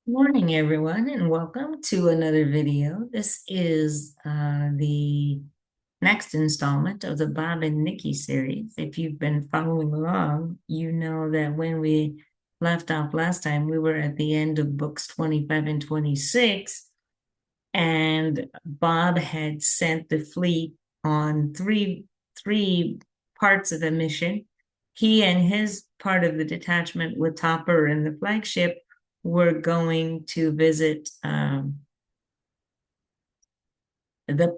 Morning, everyone, and welcome to another video. This is the next installment of the Bob and Nikki series. If you've been following along, you know that when we left off last time, we were at the end of books 25 and 26, and Bob had sent the fleet on three parts of the mission. He and his part of the detachment with Topper and the flagship were going to visit the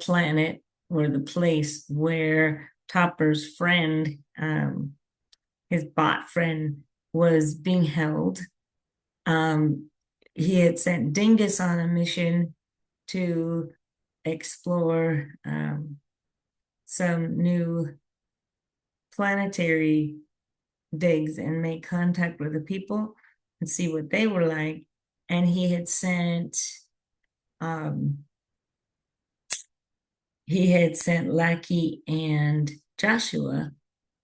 planet or the place where Topper's friend, his bot friend, was being held. He had sent Dingus on a mission to explore some new planetary digs and make contact with the people and see what they were like. And um, he had sent Lakki and Joshua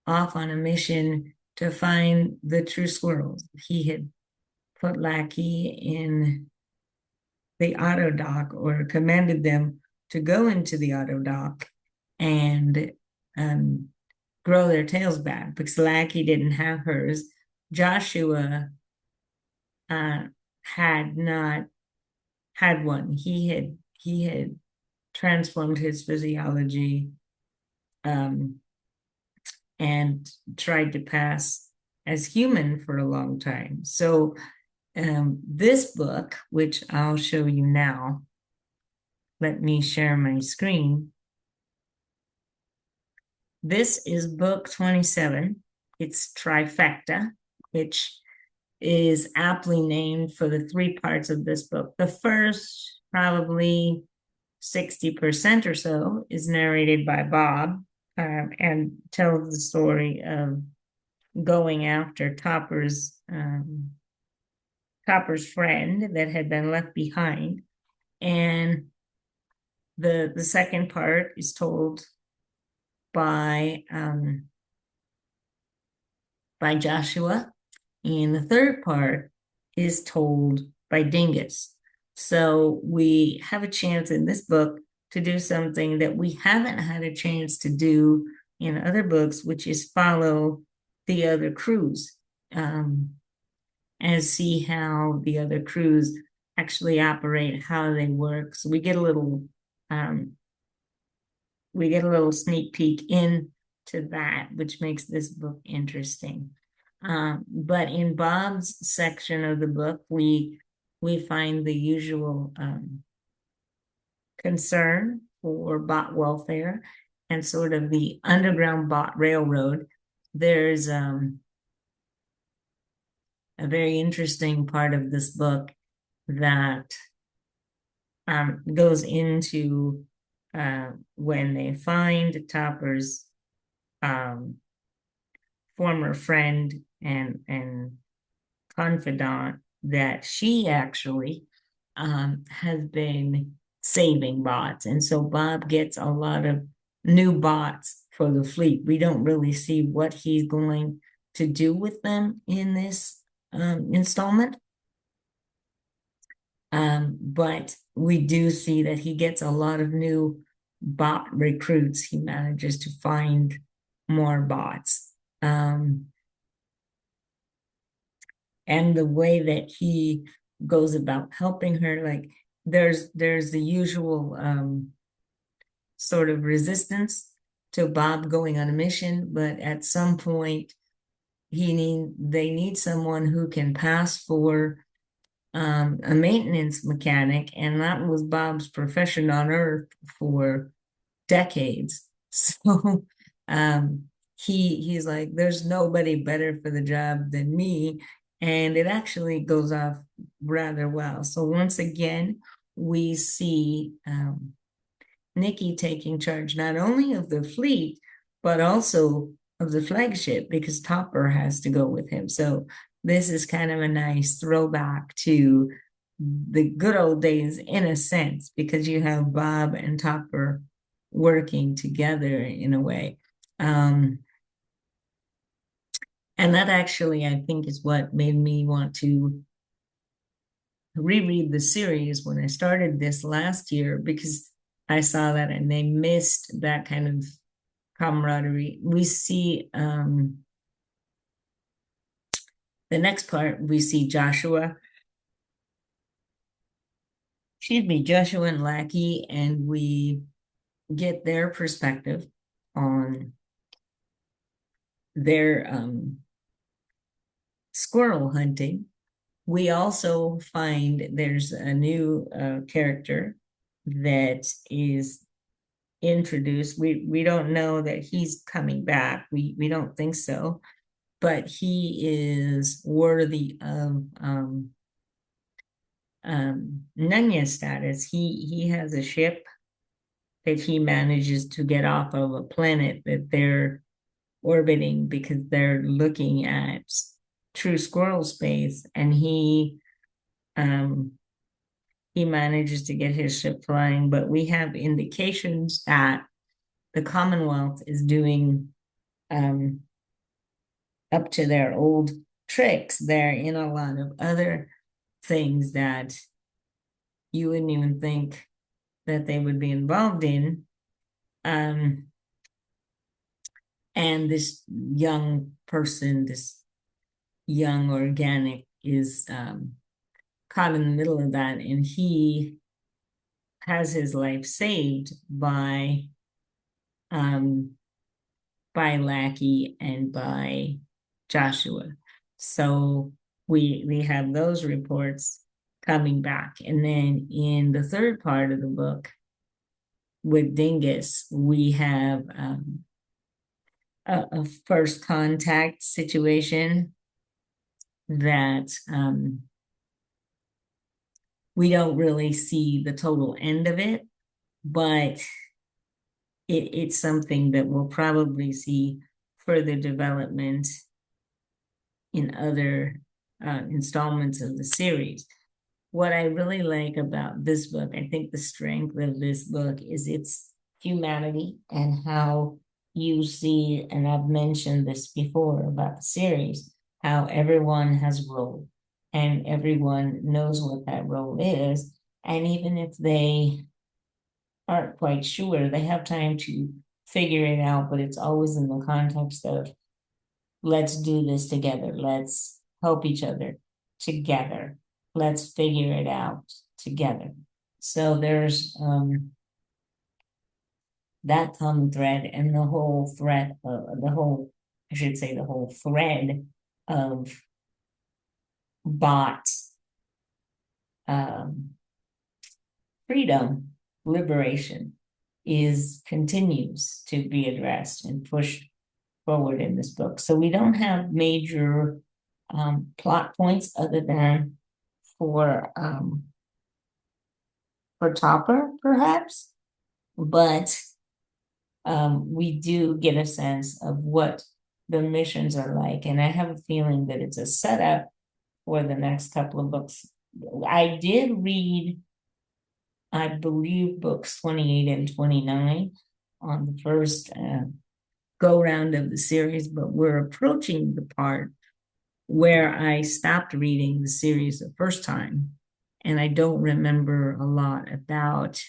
off on a mission to find the true squirrels. He had put Lakki in the auto dock or commanded them to go into the auto dock and um, grow their tails back because Lakki didn't have hers. Joshua uh, had not had one. He had transformed his physiology um, and tried to pass as human for a long time. So this book, which I'll show you now, let me share my screen. This is book 27. It's Trifecta, which is aptly named for the three parts of this book. The first, probably 60% or so, is narrated by Bob and tells the story of going after Topper's friend that had been left behind. And the second part is told by Joshua, and the third part is told by Dingus. So we have a chance in this book to do something that we haven't had a chance to do in other books, which is follow the other crews and see how the other crews actually operate, how they work. So um, we get a little sneak peek into that, which makes this book interesting. But in Bob's section of the book, we find the usual concern for bot welfare and sort of the underground bot railroad. There's a very interesting part of this book that goes into when they find Topper's former friend and confidant, that she actually has been saving bots. And so Bob gets a lot of new bots for the fleet. We don't really see what he's going to do with them in this installment. But we do see that he gets a lot of new bot recruits. He manages to find more bots. And the way that he goes about helping her, like there's the usual sort of resistance to Bob going on a mission, but at some point they need someone who can pass for a maintenance mechanic, and that was Bob's profession on Earth for decades. So he's like, there's nobody better for the job than me, and it actually goes off rather well. So once again, we see Nikki taking charge not only of the fleet, but also of the flagship because Topper has to go with him. So this is kind of a nice throwback to the good old days in a sense, because you have Bob and Topper working together in a way. And that actually, I think, is what made me want to reread the series when I started this last year because I saw that and they missed that kind of camaraderie. We see the next part, we see Joshua and Lakki, and we get their perspective on their squirrel hunting. We also find there's a new character that is introduced. We don't know that he's coming back. We don't think so, but he is worthy of Nanya status. He has a ship that he manages to get off of a planet that they're orbiting because they're looking at true squirrel space, and he manages to get his ship flying. But we have indications that the Commonwealth is doing up to their old tricks. They're in a lot of other things that you wouldn't even think that they would be involved in. And this young person, this young organic, is caught in the middle of that, and he has his life saved by Lakki and by Joshua. So we have those reports coming back. And then in the third part of the book with Dingus, we have a first contact situation that we don't really see the total end of it, but it's something that we'll probably see further development in other installments of the series. What I really like about this book, I think the strength of this book is its humanity and how you see, and I've mentioned this before about the series, how everyone has a role and everyone knows what that role is. And even if they aren't quite sure, they have time to figure it out, but it's always in the context of, let's do this together. Let's help each other together. Let's figure it out together. So there's that common thread, and the whole thread, the whole thread of bot freedom, liberation continues to be addressed and pushed forward in this book. So we don't have major plot points other than for Topper, perhaps, but we do get a sense of what the missions are like, and I have a feeling that it's a setup for the next couple of books. I did read, I believe, books 28 and 29 on the first go round of the series, but we're approaching the part where I stopped reading the series the first time, and I don't remember a lot about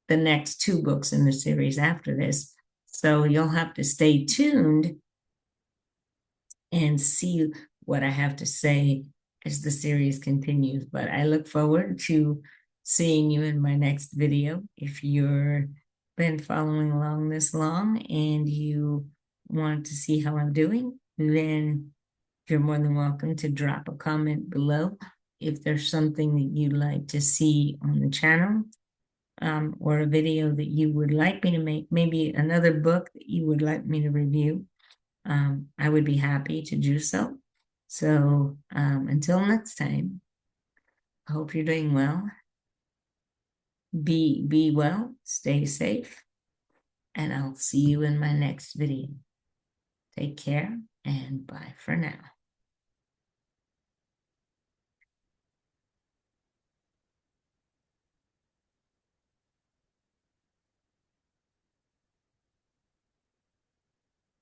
the next two books in the series after this. So you'll have to stay tuned and see what I have to say as the series continues. But I look forward to seeing you in my next video. If you've been following along this long and you want to see how I'm doing, then you're more than welcome to drop a comment below if there's something that you'd like to see on the channel, or a video that you would like me to make, maybe another book that you would like me to review. I would be happy to do so. So until next time, I hope you're doing well. Be well, stay safe, and I'll see you in my next video. Take care, and bye for now.